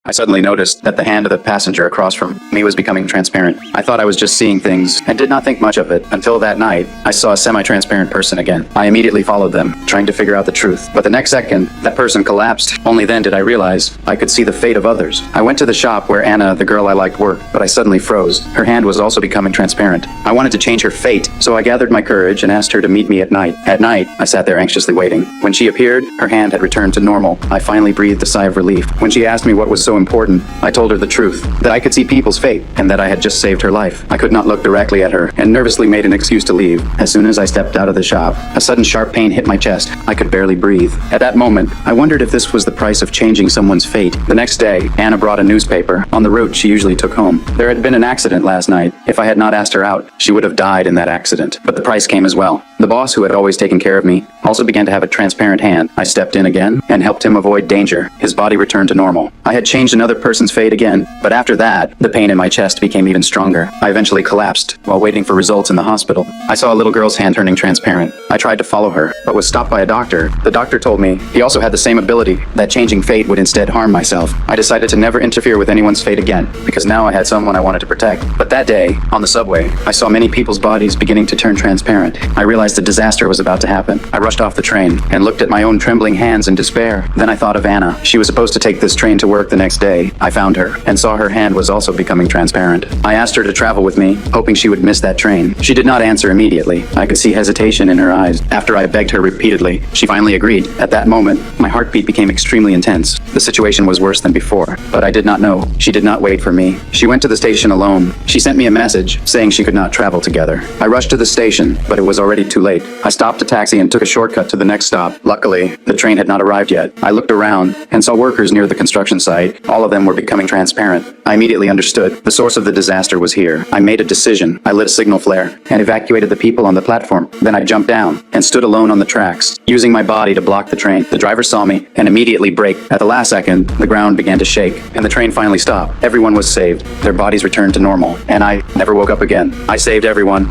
I suddenly noticed that the hand of the passenger across from me was becoming transparent. I thought I was just seeing things and did not think much of it until that night I saw a semi-transparent person again. I immediately followed them, trying to figure out the truth. But the next second, that person collapsed. Only then did I realize I could see the fate of others. I went to the shop where Anna, the girl I liked, worked, but I suddenly froze. Her hand was also becoming transparent. I wanted to change her fate, so I gathered my courage and asked her to meet me at night. At night, I sat there anxiously waiting. When she appeared, her hand had returned to normal. I finally breathed a sigh of relief. When she asked me what was so important, I told her the truth, that I could see people's fate, and that I had just saved her life. I could not look directly at her, and nervously made an excuse to leave. As soon as I stepped out of the shop, a sudden sharp pain hit my chest. I could barely breathe. At that moment, I wondered if this was the price of changing someone's fate. The next day, Anna brought a newspaper on the route she usually took home. There had been an accident last night. If I had not asked her out, she would have died in that accident. But the price came as well. The boss, who had always taken care of me, also began to have a transparent hand. I stepped in again and helped him avoid danger. His body returned to normal. I had changed another person's fate again, but after that, the pain in my chest became even stronger. I eventually collapsed while waiting for results in the hospital. I saw a little girl's hand turning transparent. I tried to follow her, but was stopped by a doctor. The doctor told me he also had the same ability, that changing fate would instead harm myself. I decided to never interfere with anyone's fate again, because now I had someone I wanted to protect. But that day, on the subway, I saw many people's bodies beginning to turn transparent. I realized a disaster was about to happen. I rushed off the train and looked at my own trembling hands in despair. Then I thought of Anna. She was supposed to take this train to work the next day. I found her and saw her hand was also becoming transparent. I asked her to travel with me, hoping she would miss that train. She did not answer immediately. I could see hesitation in her eyes. After I begged her repeatedly, she finally agreed. At that moment, my heartbeat became extremely intense. The situation was worse than before, but I did not know. She did not wait for me. She went to the station alone. She sent me a message saying she could not travel together. I rushed to the station, but it was already too late. I stopped a taxi and took a shortcut to the next stop. Luckily, the train had not arrived yet. I looked around and saw workers near the construction site. All of them were becoming transparent. I immediately understood the source of the disaster was here. I made a decision. I lit a signal flare and evacuated the people on the platform. Then I jumped down and stood alone on the tracks, using my body to block the train. The driver saw me and immediately braked. At the last second, the ground began to shake and the train finally stopped. Everyone was saved. Their bodies returned to normal, and I never woke up again. I saved everyone.